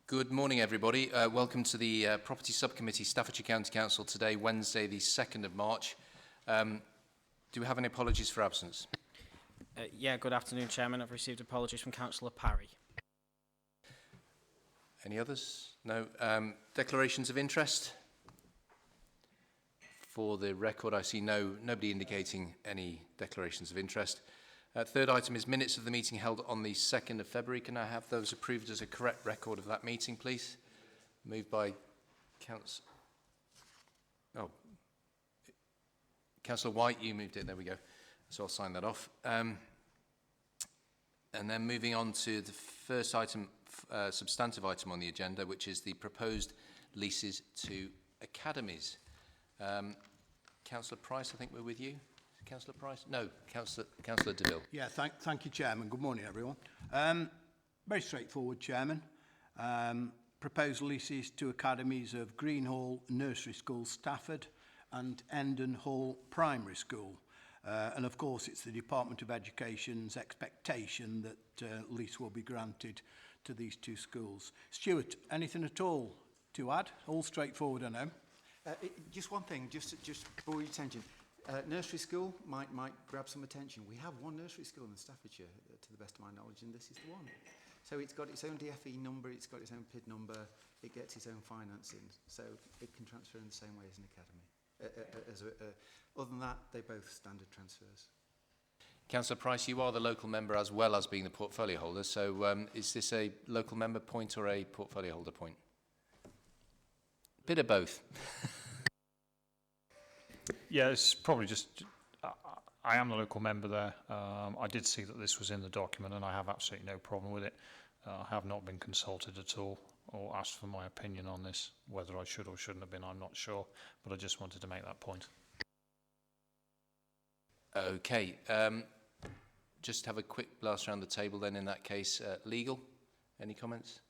Good morning, everybody. Welcome to the Property Subcommittee, Staffordshire County Council, today, Wednesday, the 2nd of March. Do we have any apologies for absence? Yeah, good afternoon, Chairman. I've received apologies from Councillor Parry. Any others? No. Declarations of interest? For the record, I see nobody indicating any declarations of interest. Third item is minutes of the meeting held on the 2nd of February. Can I have those approved as a correct record of that meeting, please? Moved by Councillor White, you moved it. There we go. So I'll sign that off. And then moving on to the first item, substantive item on the agenda, which is the proposed leases to academies. Councillor Price, I think we're with you. Councillor Price? No, Councillor DeVille. Yeah, thank you, Chairman. Good morning, everyone. Very straightforward, Chairman. Proposed leases to academies of Greenhall Nursery School, Stafford, and Endon Hall Primary School. And of course, it's the Department of Education's expectation that lease will be granted to these two schools. Stuart, anything at all to add? All straightforward, I know. Just one thing, just for your attention. Nursery school might grab some attention. We have one nursery school in Staffordshire, to the best of my knowledge, and this is the one. So it's got its own DFE number, it's got its own PID number, it gets its own financing, so it can transfer in the same way as an academy. Other than that, they're both standard transfers. Councillor Price, you are the local member as well as being the portfolio holder, so is this a local member point or a portfolio holder point? Bit of both. Yeah, it's probably just, I am the local member there. I did see that this was in the document and I have absolutely no problem with it. I have not been consulted at all or asked for my opinion on this. Whether I should or shouldn't have been, I'm not sure, but I just wanted to make that point. Okay, just have a quick blast around the table then in that case. Legal, any comments?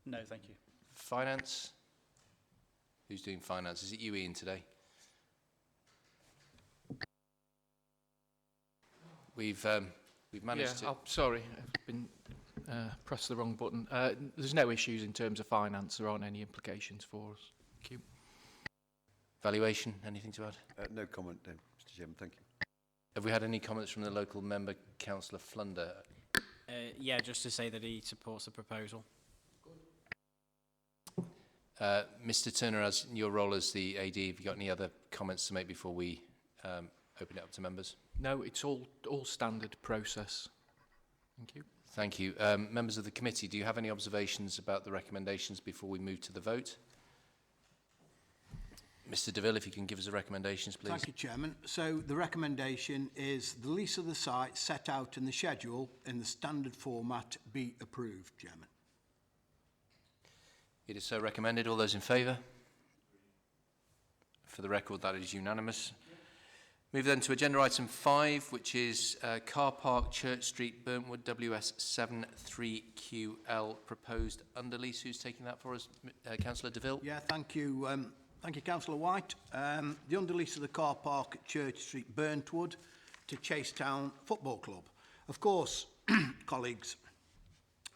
No, thank you. Finance? Who's doing finance? Is it you, Ian, today? We've managed to... I'm sorry, I've been pressed the wrong button. There's no issues in terms of finance. There aren't any implications for us. Thank you. Valuation, anything to add? No comment, no, Mr. Chairman, thank you. Have we had any comments from the local member, Councillor Flunder? Yeah, just to say that he supports the proposal. Mr. Turner, as your role as the AD, have you got any other comments to make before we open it up to members? No, it's all standard process. Thank you. Thank you. Members of the committee, do you have any observations about the recommendations before we move to the vote? Mr. DeVille, if you can give us the recommendations, please. Thank you, Chairman. So the recommendation is the lease of the site set out in the schedule in the standard format be approved, Chairman. It is so recommended. All those in favour? For the record, that is unanimous. Move then to agenda item 5, which is Car Park, Church Street, Burntwood, WS73QL, proposed underlease. Who's taking that for us? Councillor DeVille? Yeah, thank you. Thank you, Councillor White. The underlease of the car park at Church Street, Burntwood, to Chasetown Football Club. Of course, colleagues,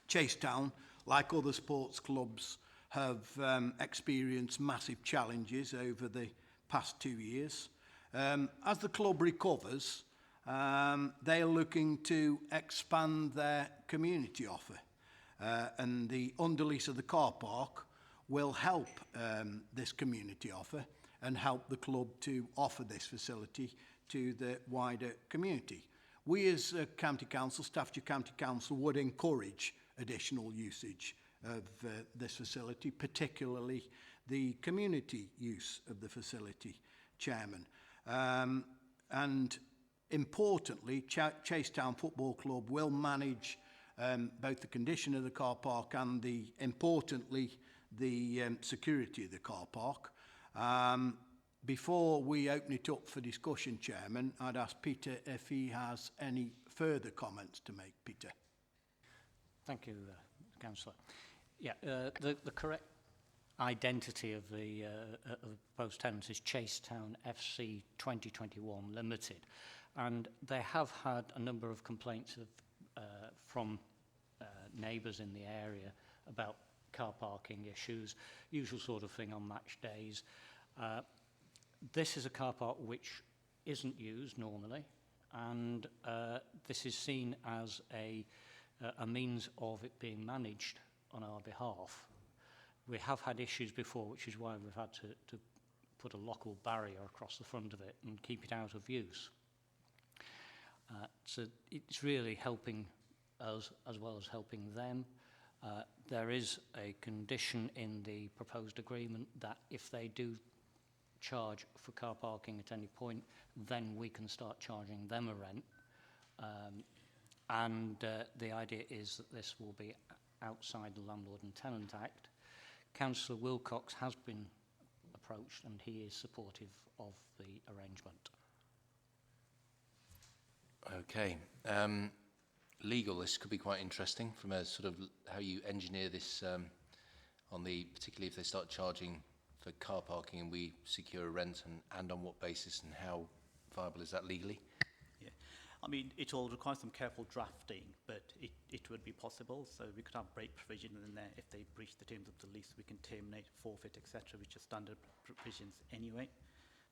Chasetown, like other sports clubs, have experienced massive challenges over the past 2 years. As the club recovers, they are looking to expand their community offer. And the underlease of the car park will help this community offer and help the club to offer this facility to the wider community. We as County Council, Staffordshire County Council, would encourage additional usage of this facility, particularly the community use of the facility, Chairman. And importantly, Chasetown Football Club will manage both the condition of the car park and importantly, the security of the car park. Before we open it up for discussion, Chairman, I'd ask Peter if he has any further comments to make. Peter. Thank you, Councillor. Yeah, the correct identity of the proposed tenants is Chasetown FC 2021 Limited, and they have had a number of complaints from neighbours in the area about car parking issues, usual sort of thing on match days. This is a car park which isn't used normally, and this is seen as a means of it being managed on our behalf. We have had issues before, which is why we've had to put a lockable barrier across the front of it and keep it out of use. So it's really helping us as well as helping them. There is a condition in the proposed agreement that if they do charge for car parking at any point, then we can start charging them a rent. The idea is that this will be outside the Landlord and Tenant Act. Councillor Wilcox has been approached and he is supportive of the arrangement. Okay. Legal, this could be quite interesting from a sort of how you engineer this on the, particularly if they start charging for car parking and we secure a rent, and on what basis and how viable is that legally? Yeah, I mean, it all requires some careful drafting, but it would be possible. So we could have break provision in there. If they breach the terms of the lease, we can terminate, forfeit, etc., which are standard provisions anyway.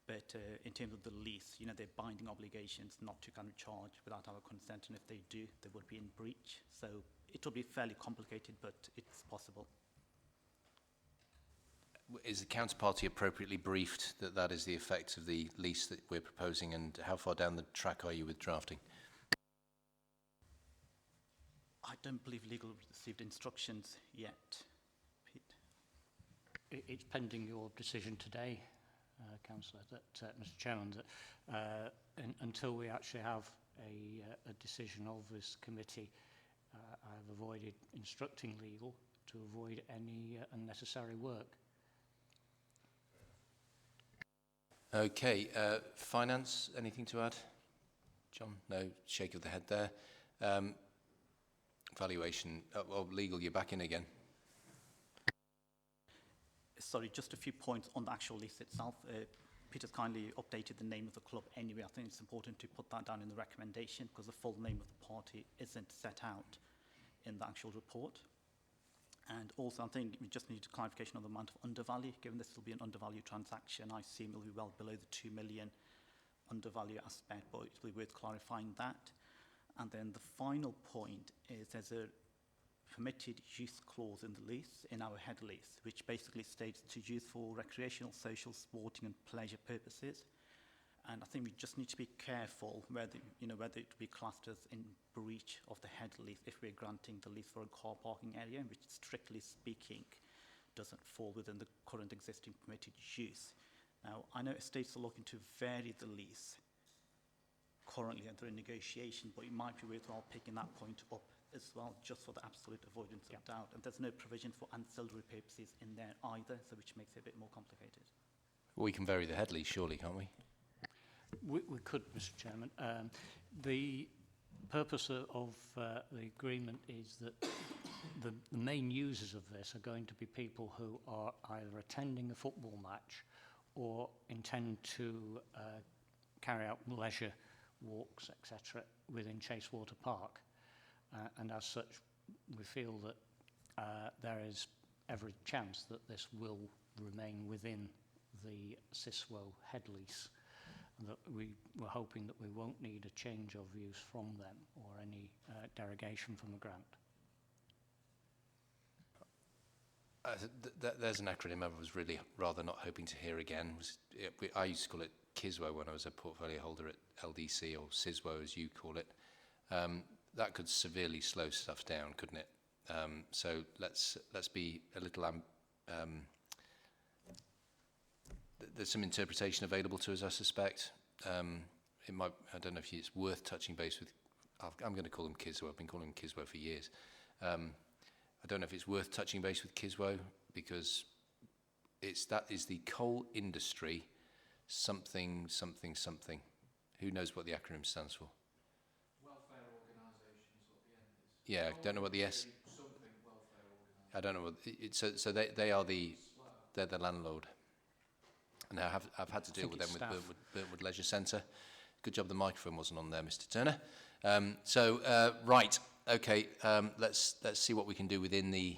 But in terms of the lease, you know, they're binding obligations not to kind of charge without our consent, and if they do, they would be in breach. So it will be fairly complicated, but it's possible. Is the counterparty appropriately briefed that that is the effect of the lease that we're proposing, and how far down the track are you with drafting? I don't believe legal received instructions yet, Pete. It's pending your decision today, Councillor, Mr. Chairman, that until we actually have a decision of this committee, I've avoided instructing legal to avoid any unnecessary work. Okay, finance, anything to add? John? No, shake of the head there. Valuation, well, legal, you're back in again. Sorry, just a few points on the actual lease itself. Peter's kindly updated the name of the club anyway. I think it's important to put that down in the recommendation because the full name of the party isn't set out in the actual report. And also, I think we just need a clarification on the amount of undervalue. Given this will be an undervalue transaction, I assume it will be well below the 2 million undervalue aspect, but it will be worth clarifying that. And then the final point is there's a permitted use clause in the lease, in our head lease, which basically states to use for recreational, social, sporting and pleasure purposes. And I think we just need to be careful whether, you know, whether it be classed as in breach of the head lease if we're granting the lease for a car parking area, which strictly speaking doesn't fall within the current existing permitted use. Now, I know estates are looking to vary the lease currently under negotiation, but it might be worthwhile picking that point up as well, just for the absolute avoidance of doubt. And there's no provision for ancillary purposes in there either, so which makes it a bit more complicated. Well, we can vary the head lease, surely, can't we? We could, Mr. Chairman. The purpose of the agreement is that the main users of this are going to be people who are either attending a football match or intend to carry out leisure walks, etc., within Chasewater Park. And as such, we feel that there is every chance that this will remain within the CISWO head lease. That we were hoping that we won't need a change of use from them or any derogation from the grant. There's an acronym I was really rather not hoping to hear again. I used to call it KISWO when I was a portfolio holder at LDC, or CISWO as you call it. That could severely slow stuff down, couldn't it? So let's be a little there's some interpretation available to us, I suspect. It might, I don't know if it's worth touching base with, I'm going to call them KISWO, I've been calling them KISWO for years. I don't know if it's worth touching base with KISWO, because that is the coal industry something. Who knows what the acronym stands for? Welfare organisations at the end. Yeah, I don't know what the S... Something welfare organisation. I don't know what... So they are they're the landlord. And I've had to deal with them with Burntwood Leisure Centre. Good job the microphone wasn't on there, Mr. Turner. Right, Okay, let's see what we can do within the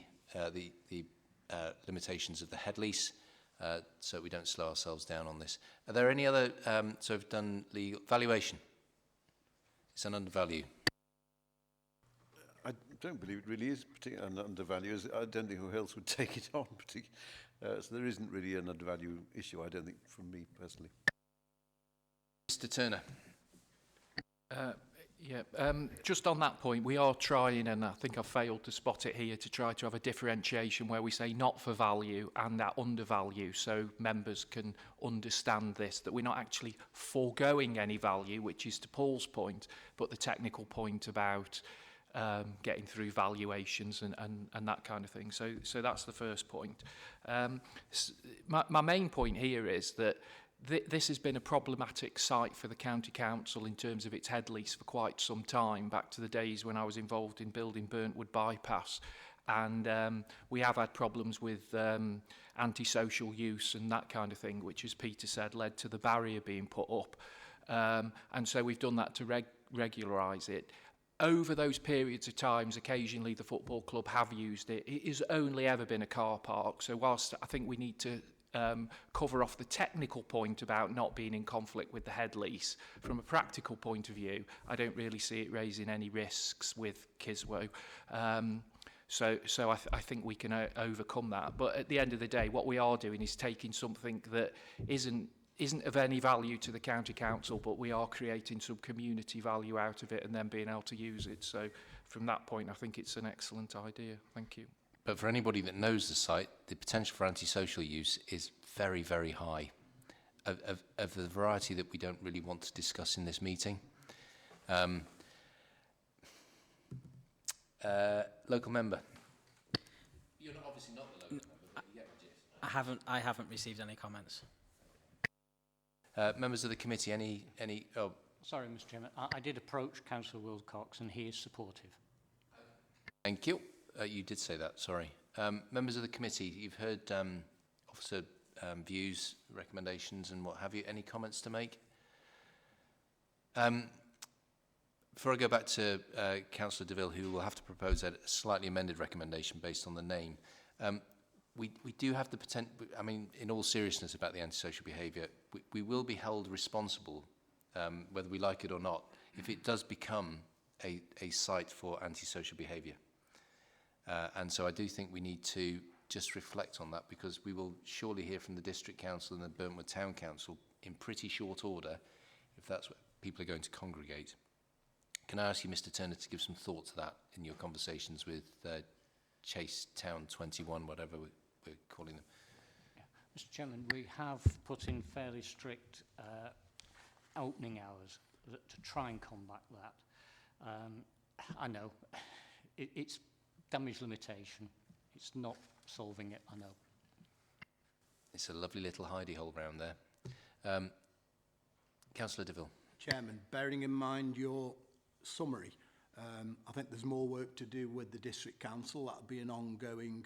limitations of the head lease, so we don't slow ourselves down on this. Are there any other? So we've done legal valuation. It's an undervalue. I don't believe it really is particularly an undervalue. I don't think who else would take it on. So there isn't really an undervalue issue, I don't think, from me personally. Mr. Turner. Just on that point, we are trying, and I think I failed to spot it here, to try to have a differentiation where we say not for value and that undervalue, so members can understand this, that we're not actually foregoing any value, which is to Paul's point, but the technical point about getting through valuations and that kind of thing. So that's the first point. My main point here is that this has been a problematic site for the County Council in terms of its head lease for quite some time, back to the days when I was involved in building Burntwood Bypass. And we have had problems with antisocial use and that kind of thing, which, as Peter said, led to the barrier being put up. And so we've done that to regularise it. Over those periods of times, occasionally the football club have used it. It has only ever been a car park. So whilst I think we need to cover off the technical point about not being in conflict with the head lease, from a practical point of view, I don't really see it raising any risks with Kiswo. So I think we can overcome that. But at the end of the day, what we are doing is taking something that isn't of any value to the County Council, but we are creating some community value out of it and then being able to use it. So from that point, I think it's an excellent idea. Thank you. But for anybody that knows the site, the potential for antisocial use is very, very high, of the variety that we don't really want to discuss in this meeting. Local member. You're obviously not the local member, but you get the gist. I haven't received any comments. Members of the committee, any? Oh, Sorry, Mr. Chairman. I did approach Councillor Wilcox and he is supportive. thank you. You did say that, sorry. Members of the committee, you've heard officer views, recommendations and what have you. Any comments to make? Before I go back to Councillor DeVille, who will have to propose a slightly amended recommendation based on the name, we do have the potential, I mean, in all seriousness about the antisocial behaviour, we will be held responsible, whether we like it or not, if it does become a site for antisocial behaviour. And so I do think we need to just reflect on that, because we will surely hear from the District Council and the Burntwood Town Council in pretty short order if that's where people are going to congregate. Can I ask you, Mr. Turner, to give some thought to that in your conversations with Chase Town 21, whatever we're calling them? Yeah. Mr. Chairman, we have put in fairly strict opening hours to try and combat that. I know it's damage limitation. It's not solving it, I know. It's a lovely little hidey hole round there. Councillor DeVille. Chairman, bearing in mind your summary, I think there's more work to do with the District Council. That'll be an ongoing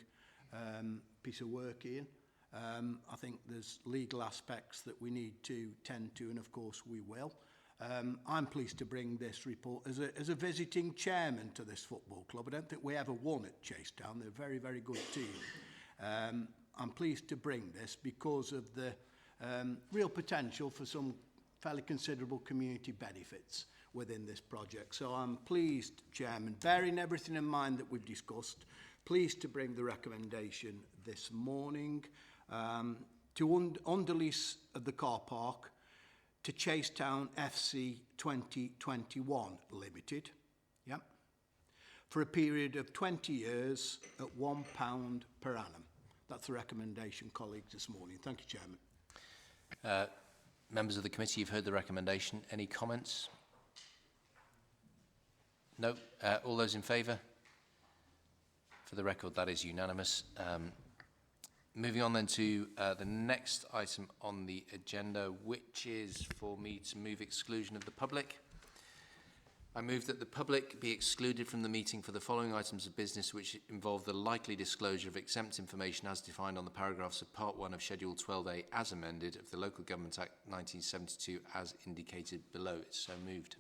piece of work, Ian. I think there's legal aspects that we need to tend to, and of course we will. I'm pleased to bring this report as a visiting chairman to this football club. I don't think we ever won at Chasetown. They're a very, very good team. I'm pleased to bring this because of the real potential for some fairly considerable community benefits within this project. So I'm pleased, Chairman, bearing everything in mind that we've discussed, pleased to bring the recommendation this morning to underlease of the car park to Chasetown FC 2021 Limited, yeah, for a period of 20 years at £1 per annum. That's the recommendation, colleagues, this morning. Thank you, Chairman. Members of the committee, you've heard the recommendation. Any comments? No? All those in favour? For the record, that is unanimous. Moving on then to the next item on the agenda, which is for me to move exclusion of the public. I move that the public be excluded from the meeting for the following items of business which involve the likely disclosure of exempt information as defined on the paragraphs of Part 1 of Schedule 12A as amended of the Local Government Act 1972 as indicated below. It's so moved.